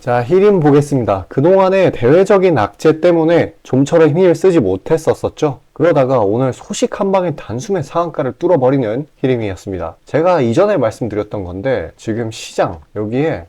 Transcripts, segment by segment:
자, 히림 보겠습니다. 그동안에 대외적인 악재 때문에 좀처럼 힘을 쓰지 못했었죠. 그러다가 오늘 소식 한 방에 단숨에 상한가를 뚫어버리는 히림이었습니다. 제가 이전에 말씀드렸던 건데 지금 시장 여기에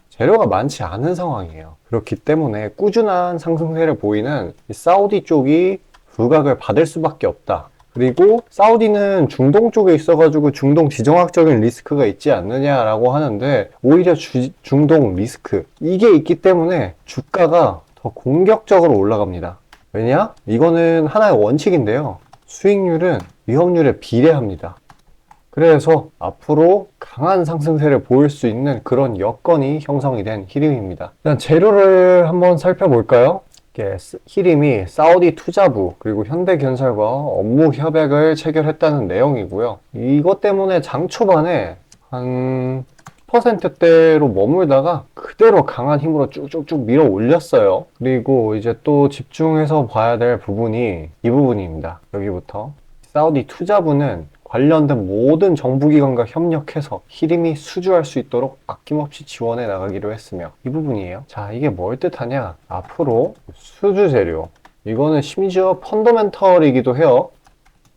재료가 많지 않은 상황이에요. 그렇기 때문에 꾸준한 상승세를 보이는 이 사우디 쪽이 부각을 받을 수밖에 없다. 그리고 사우디는 중동 쪽에 있어가지고 중동 지정학적인 리스크가 있지 않느냐라고 하는데 오히려 중동 리스크 이게 있기 때문에 주가가 더 공격적으로 올라갑니다. 왜냐? 이거는 하나의 원칙인데요. 수익률은 위험률에 비례합니다. 그래서 앞으로 강한 상승세를 보일 수 있는 그런 여건이 형성이 된 히림입니다. 일단 재료를 한번 살펴볼까요? 히림이 사우디 투자부 그리고 현대건설과 업무 협약을 체결했다는 내용이고요. 이것 때문에 장 초반에 한 10%대로 머물다가 그대로 강한 힘으로 쭉쭉쭉 밀어 올렸어요. 그리고 이제 또 집중해서 봐야 될 부분이 이 부분입니다. 여기부터 사우디 투자부는 관련된 모든 정부기관과 협력해서 히림이 수주할 수 있도록 아낌없이 지원해 나가기로 했으며 이 부분이에요. 자, 이게 뭘 뜻하냐? 앞으로 수주 재료 이거는 심지어 펀더멘털이기도 해요.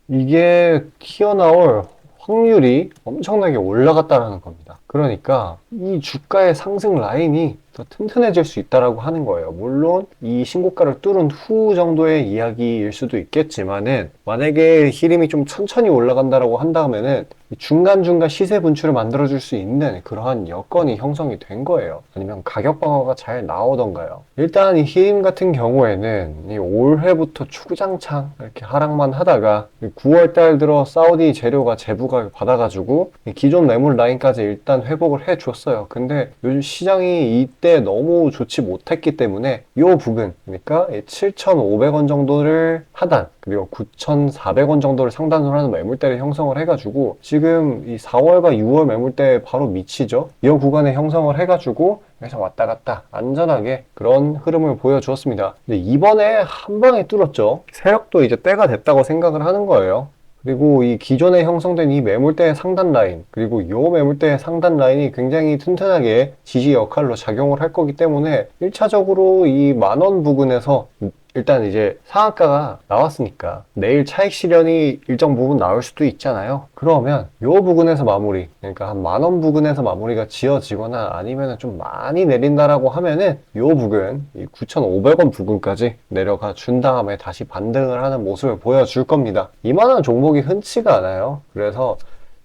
이게 튀어나올 확률이 엄청나게 올라갔다라는 겁니다. 그러니까 이 주가의 상승 라인이 더 튼튼해질 수 있다라고 하는 거예요. 물론 이 신고가를 뚫은 후 정도의 이야기일 수도 있겠지만은 만약에 히림이 좀 천천히 올라간다라고 한다면은 중간중간 시세 분출을 만들어줄 수 있는 그러한 여건이 형성이 된 거예요. 아니면 가격 방어가 잘 나오던가요. 일단 이 히림 같은 경우에는 이 올해부터 주구장창 이렇게 하락만 하다가 9월달 들어 사우디 재료가 재부각을 받아가지고 기존 매물 라인까지 일단 회복을 해줬어요. 근데 요즘 시장이 이때 너무 좋지 못했기 때문에 이 부근 그러니까 7,500원 정도를 하단 그리고 9,400원 정도를 상단으로 하는 매물대를 형성을 해가지고 지금 이 4월과 6월 매물대에 바로 미치죠. 이 구간에 형성을 해가지고 그래서 왔다 갔다 안전하게 그런 흐름을 보여주었습니다. 근데 이번에 한 방에 뚫었죠. 세력도 이제 때가 됐다고 생각을 하는 거예요. 그리고 이 기존에 형성된 이 매물대의 상단 라인 그리고 이 매물대의 상단 라인이 굉장히 튼튼하게 지지 역할로 작용을 할 거기 때문에 1차적으로 이 만원 부근에서 일단 이제 상한가가 나왔으니까 내일 차익 실현이 일정 부분 나올 수도 있잖아요. 그러면 요 부근에서 마무리 그러니까 한 만원 부근에서 마무리가 지어지거나 아니면 좀 많이 내린다라고 하면은 요 부근 이 9,500원 부근까지 내려가 준 다음에 다시 반등을 하는 모습을 보여줄 겁니다. 이만한 종목이 흔치가 않아요. 그래서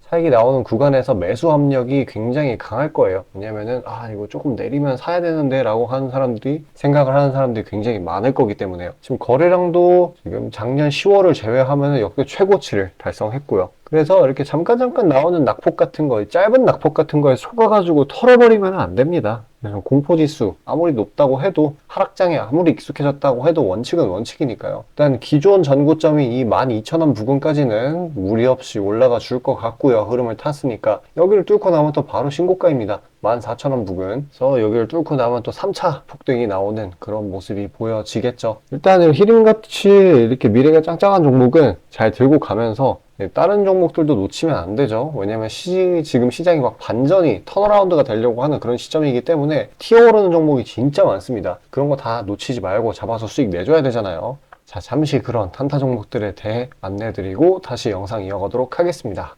차익이 나오는 구간에서 매수 압력이 굉장히 강할 거예요. 왜냐면은 이거 조금 내리면 사야 되는데 라고 하는 사람들이 생각을 하는 사람들이 굉장히 많을 거기 때문에요. 지금 거래량도 지금 작년 10월을 제외하면 역대 최고치를 달성했고요. 그래서 이렇게 잠깐 나오는 낙폭 같은 거, 짧은 낙폭 같은 거에 속아가지고 털어버리면 안 됩니다. 그래서 공포지수 아무리 높다고 해도 하락장에 아무리 익숙해졌다고 해도 원칙은 원칙이니까요. 일단 기존 전고점인 이 12,000원 부근까지는 무리 없이 올라가 줄 것 같고요. 흐름을 탔으니까 여기를 뚫고 나면 또 바로 신고가입니다. 14,000원 부근. 그래서 여기를 뚫고 나면 또 3차 폭등이 나오는 그런 모습이 보여지겠죠. 일단은 히림같이 이렇게 미래가 짱짱한 종목은 잘 들고 가면서 다른 종목들도 놓치면 안 되죠. 왜냐면 지금 시장이 막 반전이 턴어라운드가 되려고 하는 그런 시점이기 때문에 튀어오르는 종목이 진짜 많습니다. 그런 거 다 놓치지 말고 잡아서 수익 내줘야 되잖아요. 자, 잠시 그런 단타 종목들에 대해 안내드리고 다시 영상 이어가도록 하겠습니다.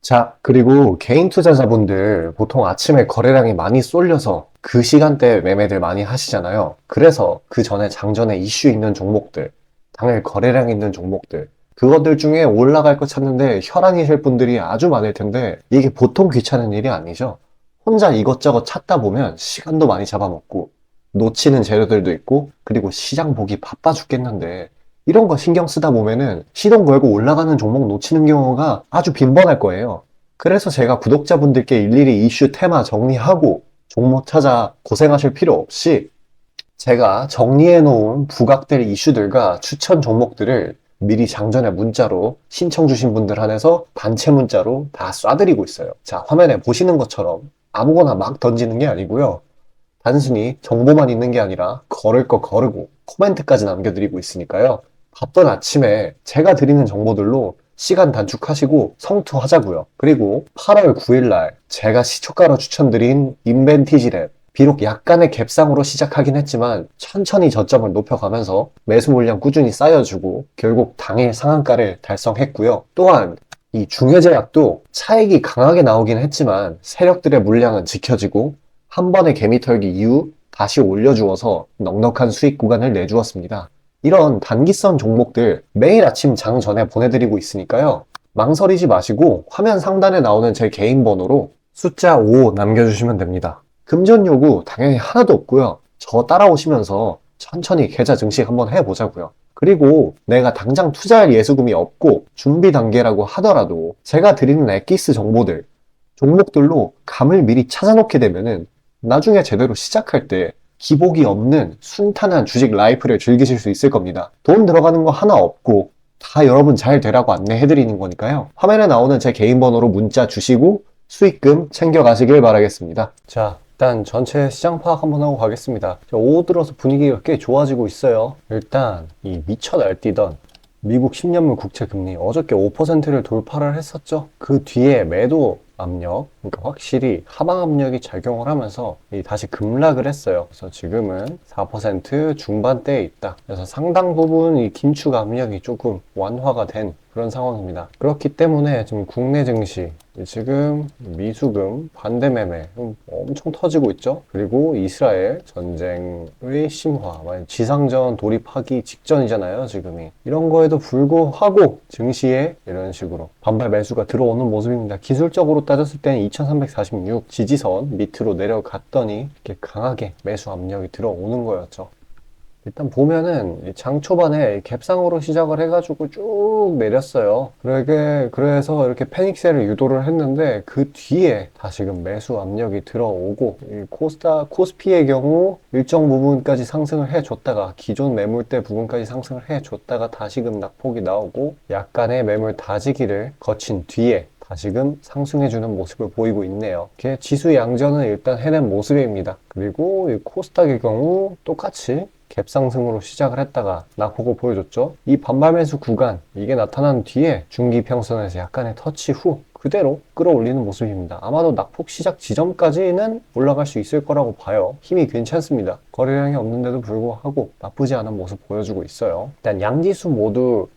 자, 그리고 개인 투자자분들 보통 아침에 거래량이 많이 쏠려서 그 시간대에 매매들 많이 하시잖아요. 그래서 그 전에 장전에 이슈 있는 종목들, 당일 거래량 있는 종목들 그것들 중에 올라갈 거 찾는데 혈안이 셀 분들이 아주 많을 텐데 이게 보통 귀찮은 일이 아니죠. 혼자 이것저것 찾다 보면 시간도 많이 잡아먹고 놓치는 재료들도 있고 그리고 시장 보기 바빠 죽겠는데 이런 거 신경 쓰다 보면은 시동 걸고 올라가는 종목 놓치는 경우가 아주 빈번할 거예요. 그래서 제가 구독자분들께 일일이 이슈 테마 정리하고 종목 찾아 고생하실 필요 없이 제가 정리해 놓은 부각될 이슈들과 추천 종목들을 미리 장전에 문자로 신청 주신 분들 한해서 단체 문자로 다 쏴드리고 있어요. 자, 화면에 보시는 것처럼 아무거나 막 던지는 게 아니고요. 단순히 정보만 있는 게 아니라 걸을 거 거르고 코멘트까지 남겨드리고 있으니까요. 바쁜 아침에 제가 드리는 정보들로 시간 단축하시고 성투하자고요. 그리고 8월 9일 날 제가 시초가로 추천드린 인벤티지 랩 비록 약간의 갭상으로 시작하긴 했지만 천천히 저점을 높여가면서 매수 물량 꾸준히 쌓여주고 결국 당일 상한가를 달성했고요. 또한 이 중해제약도 차익이 강하게 나오긴 했지만 세력들의 물량은 지켜지고 한 번의 개미 털기 이후 다시 올려주어서 넉넉한 수익 구간을 내주었습니다. 이런 단기성 종목들 매일 아침 장 전에 보내드리고 있으니까요. 망설이지 마시고 화면 상단에 나오는 제 개인 번호로 숫자 5 남겨주시면 됩니다. 금전 요구 당연히 하나도 없고요. 저 따라오시면서 천천히 계좌 증식 한번 해보자고요. 그리고 내가 당장 투자할 예수금이 없고 준비 단계라고 하더라도 제가 드리는 엑기스 정보들, 종목들로 감을 미리 찾아놓게 되면은 나중에 제대로 시작할 때 기복이 없는 순탄한 주식 라이프를 즐기실 수 있을 겁니다. 돈 들어가는 거 하나 없고 다 여러분 잘 되라고 안내해드리는 거니까요. 화면에 나오는 제 개인 번호로 문자 주시고 수익금 챙겨가시길 바라겠습니다. 자, 일단 전체 시장 파악 한번 하고 가겠습니다. 오후 들어서 분위기가 꽤 좋아지고 있어요. 일단 이 미쳐 날뛰던 미국 10년물 국채 금리 어저께 5%를 돌파를 했었죠. 그 뒤에 매도 압력, 그러니까 확실히 하방 압력이 작용을 하면서 다시 급락을 했어요. 그래서 지금은 4% 중반대에 있다. 그래서 상당 부분 이 긴축 압력이 조금 완화가 된 그런 상황입니다. 그렇기 때문에 지금 국내 증시 지금 미수금 반대 매매 엄청 터지고 있죠. 그리고 이스라엘 전쟁의 심화, 지상전 돌입하기 직전이잖아요, 지금이. 이런 거에도 불구하고 증시에 이런 식으로 반발 매수가 들어오는 모습입니다. 기술적으로 따졌을 때는 2346 지지선 밑으로 내려갔더니 이렇게 강하게 매수 압력이 들어오는 거였죠. 일단 보면은 장 초반에 갭상으로 시작을 해가지고 쭉 내렸어요. 그래서 이렇게 패닉셀을 유도를 했는데 그 뒤에 다시금 매수 압력이 들어오고 코스피의 경우 일정 부분까지 상승을 해줬다가 기존 매물대 부분까지 상승을 해줬다가 다시금 낙폭이 나오고 약간의 매물 다지기를 거친 뒤에 다시금 상승해주는 모습을 보이고 있네요. 이렇게 지수 양전은 일단 해낸 모습입니다. 그리고 이 코스닥의 경우 똑같이 갭상승으로 시작을 했다가 낙폭을 보여줬죠. 이 반발 매수 구간 이게 나타난 뒤에 중기평선에서 약간의 터치 후 그대로 끌어올리는 모습입니다. 아마도 낙폭 시작 지점까지는 올라갈 수 있을 거라고 봐요. 힘이 괜찮습니다. 거래량이 없는데도 불구하고 나쁘지 않은 모습 보여주고 있어요. 일단 양지수 모두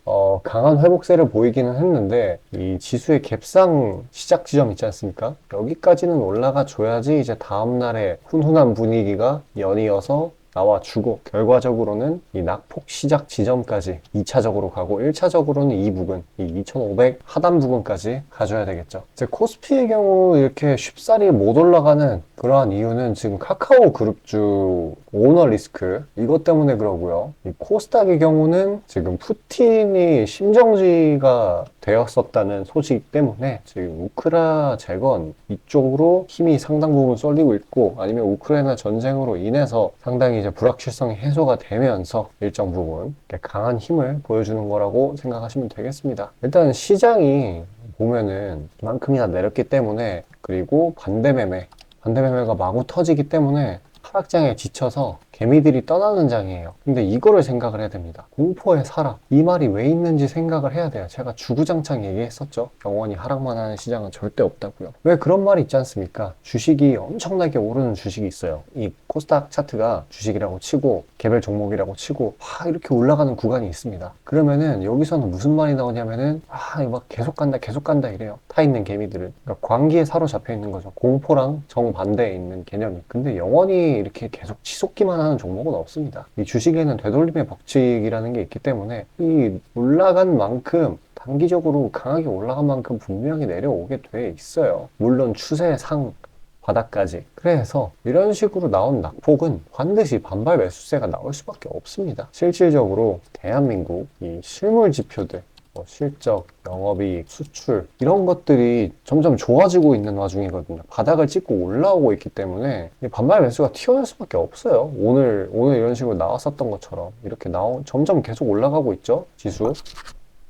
강한 회복세를 보이기는 했는데 이 지수의 갭상 시작 지점 있지 않습니까? 여기까지는 올라가 줘야지 이제 다음날에 훈훈한 분위기가 연이어서 나와주고 결과적으로는 이 낙폭 시작 지점까지 2차적으로 가고 1차적으로는 이 부분, 이 2500 하단 부분까지 가져야 되겠죠. 이제 코스피의 경우 이렇게 쉽사리 못 올라가는 그러한 이유는 지금 카카오 그룹주 오너 리스크 이것 때문에 그러고요. 이 코스닥의 경우는 지금 푸틴이 심정지가 되었었다는 소식 때문에 지금 우크라 재건 이쪽으로 힘이 상당 부분 쏠리고 있고 아니면 우크라이나 전쟁으로 인해서 상당히 이제 불확실성이 해소가 되면서 일정 부분 강한 힘을 보여주는 거라고 생각하시면 되겠습니다. 일단 시장이 보면은 그만큼이나 내렸기 때문에 그리고 반대매매가 마구 터지기 때문에 하락장에 지쳐서 개미들이 떠나는 장이에요. 근데 이거를 생각을 해야 됩니다. 공포의 사람. 이 말이 왜 있는지 생각을 해야 돼요. 제가 주구장창 얘기했었죠. 영원히 하락만 하는 시장은 절대 없다고요. 왜 그런 말이 있지 않습니까? 주식이 엄청나게 오르는 주식이 있어요. 이 코스닥 차트가 주식이라고 치고 개별 종목이라고 치고 이렇게 올라가는 구간이 있습니다. 그러면은 여기서는 무슨 말이 나오냐면은 이거 막 계속 간다 이래요. 타 있는 개미들은. 그러니까 광기에 사로잡혀 있는 거죠. 공포랑 정반대에 있는 개념이. 근데 영원히 이렇게 계속 치솟기만 하는 종목은 없습니다. 이 주식에는 되돌림의 법칙이라는 게 있기 때문에 이 올라간 만큼 단기적으로 강하게 올라간 만큼 분명히 내려오게 돼 있어요. 물론 추세상 바닥까지. 그래서 이런 식으로 나온 낙폭은 반드시 반발 매수세가 나올 수밖에 없습니다. 실질적으로 대한민국 이 실물 지표들 실적, 영업이익, 수출 이런 것들이 점점 좋아지고 있는 와중이거든요. 바닥을 찍고 올라오고 있기 때문에 반발 매수가 튀어나올 수밖에 없어요. 오늘 이런 식으로 나왔었던 것처럼 이렇게 점점 계속 올라가고 있죠, 지수.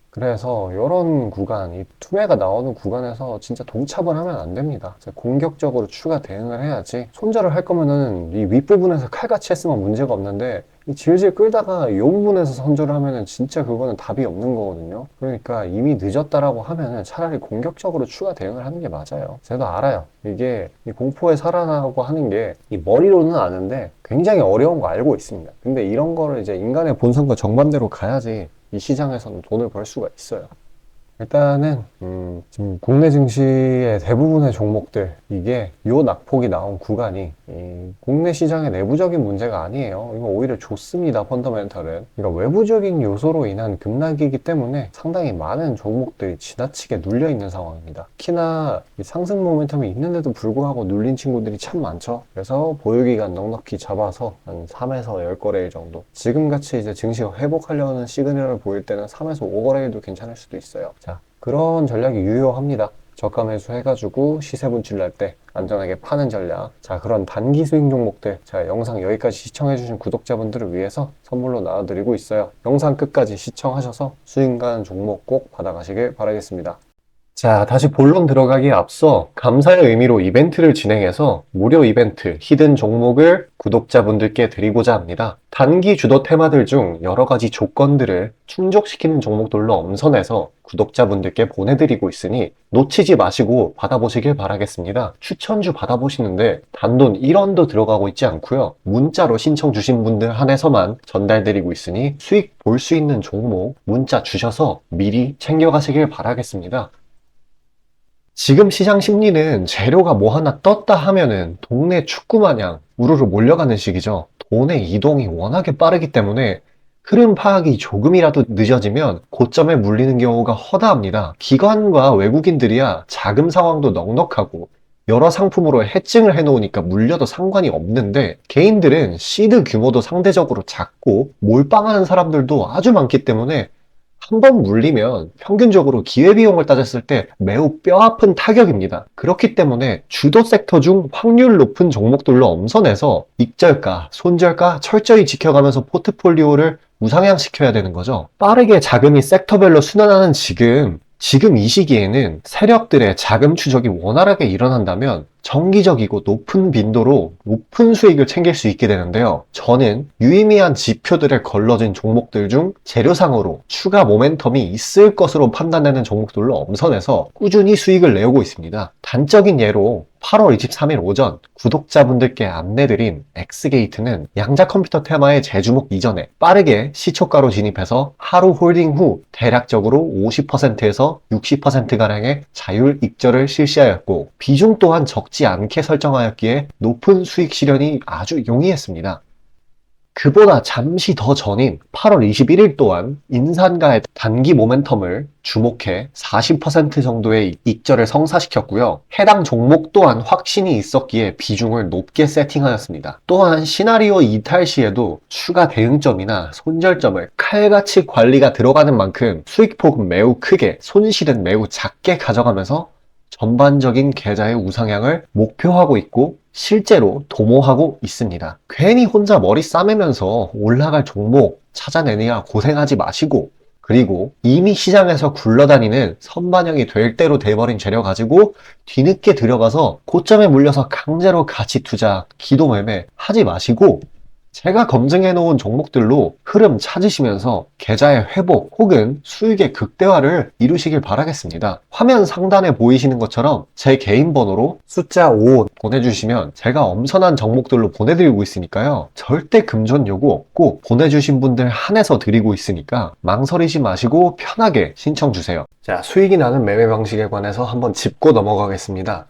그래서 이런 구간, 이 투매가 나오는 구간에서 진짜 동참을 하면 안 됩니다. 공격적으로 추가 대응을 해야지. 손절을 할 거면은 이 윗부분에서 칼같이 했으면 문제가 없는데 이 질질 끌다가 이 부분에서 손절을 하면은 진짜 그거는 답이 없는 거거든요. 그러니까 이미 늦었다라고 하면은 차라리 공격적으로 추가 대응을 하는 게 맞아요. 제가 알아요. 이게 이 공포에 살아나고 하는 게 이 머리로는 아는데 굉장히 어려운 거 알고 있습니다. 근데 이런 거를 이제 인간의 본성과 정반대로 가야지 이 시장에서는 돈을 벌 수가 있어요. 일단은 지금 국내 증시의 대부분의 종목들 이게 요 낙폭이 나온 구간이 이 국내 시장의 내부적인 문제가 아니에요. 이거 오히려 좋습니다. 펀더멘털은. 그러니까 외부적인 요소로 인한 급락이기 때문에 상당히 많은 종목들이 지나치게 눌려 있는 상황입니다. 특히나 이 상승 모멘텀이 있는데도 불구하고 눌린 친구들이 참 많죠. 그래서 보유기간 넉넉히 잡아서 한 3에서 10거래일 정도. 지금같이 이제 증시가 회복하려는 시그널을 보일 때는 3에서 5거래일도 괜찮을 수도 있어요. 자, 그런 전략이 유효합니다. 저가 매수 해가지고 시세 분출날 때 안전하게 파는 전략. 자, 그런 단기 수익 종목들. 자, 영상 여기까지 시청해주신 구독자분들을 위해서 선물로 나눠드리고 있어요. 영상 끝까지 시청하셔서 수익 나는 종목 꼭 받아가시길 바라겠습니다. 자, 다시 본론 들어가기에 앞서 감사의 의미로 이벤트를 진행해서 무료 이벤트, 히든 종목을 구독자분들께 드리고자 합니다. 단기 주도 테마들 중 여러 가지 조건들을 충족시키는 종목들로 엄선해서 구독자분들께 보내드리고 있으니 놓치지 마시고 받아보시길 바라겠습니다. 추천주 받아보시는데 단돈 1원도 들어가고 있지 않고요. 문자로 신청 주신 분들 한해서만 전달드리고 있으니 수익 볼 수 있는 종목 문자 주셔서 미리 챙겨가시길 바라겠습니다. 지금 시장 심리는 재료가 뭐 하나 떴다 하면은 동네 축구 마냥 우르르 몰려가는 시기죠. 돈의 이동이 워낙에 빠르기 때문에 흐름 파악이 조금이라도 늦어지면 고점에 물리는 경우가 허다합니다. 기관과 외국인들이야 자금 상황도 넉넉하고 여러 상품으로 해칭을 해놓으니까 물려도 상관이 없는데 개인들은 시드 규모도 상대적으로 작고 몰빵하는 사람들도 아주 많기 때문에 한 번 물리면 평균적으로 기회비용을 따졌을 때 매우 뼈아픈 타격입니다. 그렇기 때문에 주도 섹터 중 확률 높은 종목들로 엄선해서 익절가, 손절가 철저히 지켜가면서 포트폴리오를 우상향시켜야 되는 거죠. 빠르게 자금이 섹터별로 순환하는 지금 이 시기에는 세력들의 자금 추적이 원활하게 일어난다면 정기적이고 높은 빈도로 높은 수익을 챙길 수 있게 되는데요. 저는 유의미한 지표들에 걸러진 종목들 중 재료상으로 추가 모멘텀이 있을 것으로 판단되는 종목들로 엄선해서 꾸준히 수익을 내오고 있습니다. 단적인 예로 8월 23일 오전 구독자분들께 안내드린 엑스게이트는 양자 컴퓨터 테마의 재주목 이전에 빠르게 시초가로 진입해서 하루 홀딩 후 대략적으로 50%에서 60%가량의 자율 익절을 실시하였고 비중 또한 적지 않게 설정하였기에 높은 수익 실현이 아주 용이했습니다. 그보다 잠시 더 전인 8월 21일 또한 인산가의 단기 모멘텀을 주목해 40% 정도의 익절을 성사시켰고요. 해당 종목 또한 확신이 있었기에 비중을 높게 세팅하였습니다. 또한 시나리오 이탈 시에도 추가 대응점이나 손절점을 칼같이 관리가 들어가는 만큼 수익폭은 매우 크게, 손실은 매우 작게 가져가면서 전반적인 계좌의 우상향을 목표하고 있고 실제로 도모하고 있습니다. 괜히 혼자 머리 싸매면서 올라갈 종목 찾아내느라 고생하지 마시고 그리고 이미 시장에서 굴러다니는 선반영이 될 대로 돼버린 재료 가지고 뒤늦게 들어가서 고점에 물려서 강제로 가치 투자, 기도 매매 하지 마시고 제가 검증해 놓은 종목들로 흐름 찾으시면서 계좌의 회복 혹은 수익의 극대화를 이루시길 바라겠습니다. 화면 상단에 보이시는 것처럼 제 개인 번호로 숫자 5 보내주시면 제가 엄선한 종목들로 보내드리고 있으니까요. 절대 금전 요구 없고 보내주신 분들 한해서 드리고 있으니까 망설이지 마시고 편하게 신청 주세요. 자, 수익이 나는 매매 방식에 관해서 한번 짚고 넘어가겠습니다.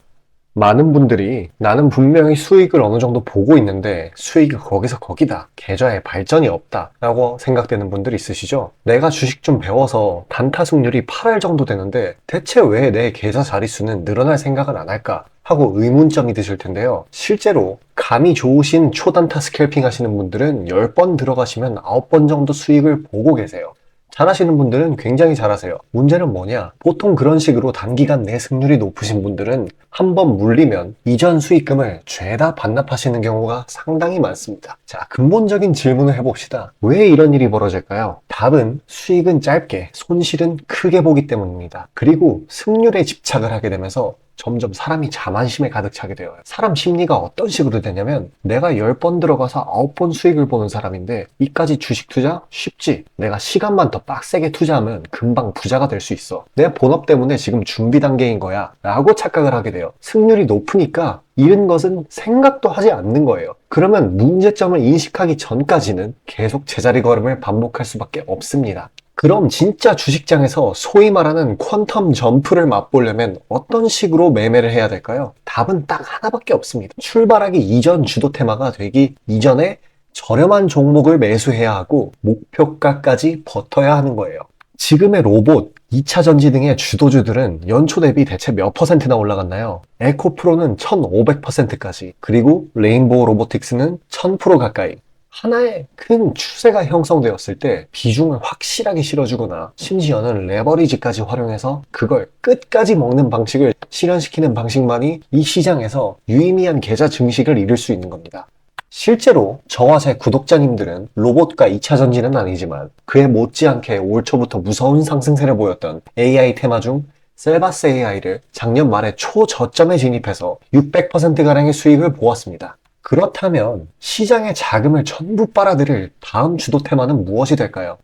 많은 분들이 나는 분명히 수익을 어느 정도 보고 있는데 수익이 거기서 거기다. 계좌에 발전이 없다. 라고 생각되는 분들이 있으시죠? 내가 주식 좀 배워서 단타 승률이 8할 정도 되는데 대체 왜 내 계좌 자릿수는 늘어날 생각을 안 할까? 하고 의문점이 드실 텐데요. 실제로 감이 좋으신 초단타 스캘핑 하시는 분들은 10번 들어가시면 9번 정도 수익을 보고 계세요. 잘하시는 분들은 굉장히 잘하세요. 문제는 뭐냐? 보통 그런 식으로 단기간 내 승률이 높으신 분들은 한번 물리면 이전 수익금을 죄다 반납하시는 경우가 상당히 많습니다. 자, 근본적인 질문을 해봅시다. 왜 이런 일이 벌어질까요? 답은 수익은 짧게, 손실은 크게 보기 때문입니다. 그리고 승률에 집착을 하게 되면서 점점 사람이 자만심에 가득 차게 되어요. 사람 심리가 어떤 식으로 되냐면 내가 10번 들어가서 9번 수익을 보는 사람인데 이까지 주식 투자? 쉽지. 내가 시간만 더 빡세게 투자하면 금방 부자가 될 수 있어. 내 본업 때문에 지금 준비 단계인 거야 라고 착각을 하게 돼요. 승률이 높으니까 잃은 것은 생각도 하지 않는 거예요. 그러면 문제점을 인식하기 전까지는 계속 제자리 걸음을 반복할 수밖에 없습니다. 그럼 진짜 주식장에서 소위 말하는 퀀텀 점프를 맛보려면 어떤 식으로 매매를 해야 될까요? 답은 딱 하나밖에 없습니다. 출발하기 이전 주도 테마가 되기 이전에 저렴한 종목을 매수해야 하고 목표가까지 버텨야 하는 거예요. 지금의 로봇, 2차 전지 등의 주도주들은 연초 대비 대체 몇 퍼센트나 올라갔나요? 에코프로는 1500%까지, 그리고 레인보우 로보틱스는 1000% 가까이. 하나의 큰 추세가 형성되었을 때 비중을 확실하게 실어주거나 심지어는 레버리지까지 활용해서 그걸 끝까지 먹는 방식을 실현시키는 방식만이 이 시장에서 유의미한 계좌 증식을 이룰 수 있는 겁니다. 실제로 저와 제 구독자님들은 로봇과 2차 전지는 아니지만 그에 못지않게 올 초부터 무서운 상승세를 보였던 AI 테마 중 셀바스 AI를 작년 말에 초저점에 진입해서 600%가량의 수익을 보았습니다. 그렇다면 시장의 자금을 전부 빨아들일 다음 주도 테마는 무엇이 될까요?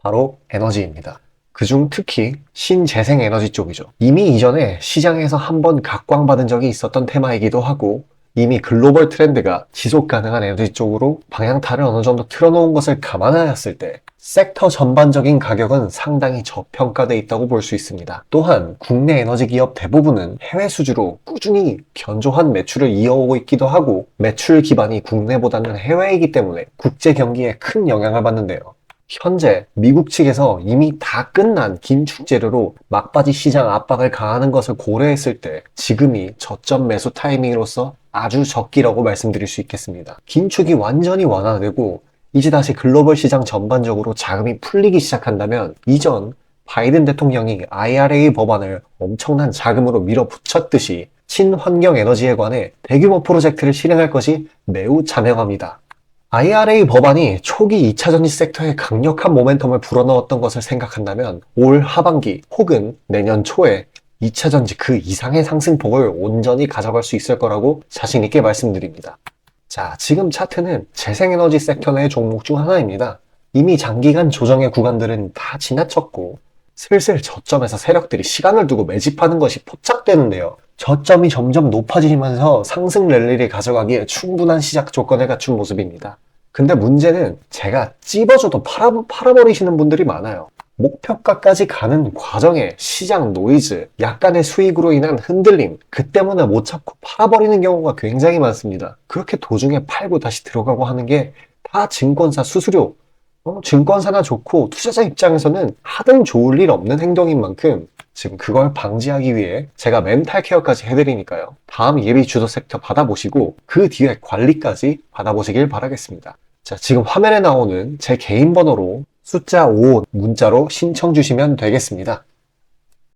바로 에너지입니다. 그중 특히 신재생 에너지 쪽이죠. 이미 이전에 시장에서 한번 각광받은 적이 있었던 테마이기도 하고 이미 글로벌 트렌드가 지속 가능한 에너지 쪽으로 방향타를 어느 정도 틀어놓은 것을 감안하였을 때 섹터 전반적인 가격은 상당히 저평가되어 있다고 볼 수 있습니다. 또한 국내 에너지 기업 대부분은 해외 수주로 꾸준히 견조한 매출을 이어오고 있기도 하고 매출 기반이 국내보다는 해외이기 때문에 국제 경기에 큰 영향을 받는데요. 현재 미국 측에서 이미 다 끝난 긴축 재료로 막바지 시장 압박을 가하는 것을 고려했을 때 지금이 저점 매수 타이밍으로서 아주 적기라고 말씀드릴 수 있겠습니다. 긴축이 완전히 완화되고 이제 다시 글로벌 시장 전반적으로 자금이 풀리기 시작한다면 이전 바이든 대통령이 IRA 법안을 엄청난 자금으로 밀어붙였듯이 친환경 에너지에 관해 대규모 프로젝트를 실행할 것이 매우 자명합니다. IRA 법안이 초기 2차 전지 섹터에 강력한 모멘텀을 불어넣었던 것을 생각한다면 올 하반기 혹은 내년 초에 2차 전지 그 이상의 상승폭을 온전히 가져갈 수 있을 거라고 자신 있게 말씀드립니다. 자, 지금 차트는 재생에너지 섹터 내 종목 중 하나입니다. 이미 장기간 조정의 구간들은 다 지나쳤고 슬슬 저점에서 세력들이 시간을 두고 매집하는 것이 포착되는데요. 저점이 점점 높아지면서 상승 랠리를 가져가기에 충분한 시작 조건을 갖춘 모습입니다. 근데 문제는 제가 찝어줘도 팔아버리시는 분들이 많아요. 목표가까지 가는 과정에 시장 노이즈, 약간의 수익으로 인한 흔들림, 그 때문에 못 참고 팔아버리는 경우가 굉장히 많습니다. 그렇게 도중에 팔고 다시 들어가고 하는 게 다 증권사 수수료, 증권사나 좋고 투자자 입장에서는 하등 좋을 일 없는 행동인 만큼 지금 그걸 방지하기 위해 제가 멘탈 케어까지 해드리니까요. 다음 예비 주도 섹터 받아보시고 그 뒤에 관리까지 받아보시길 바라겠습니다. 자, 지금 화면에 나오는 제 개인 번호로 숫자 5 문자로 신청 주시면 되겠습니다.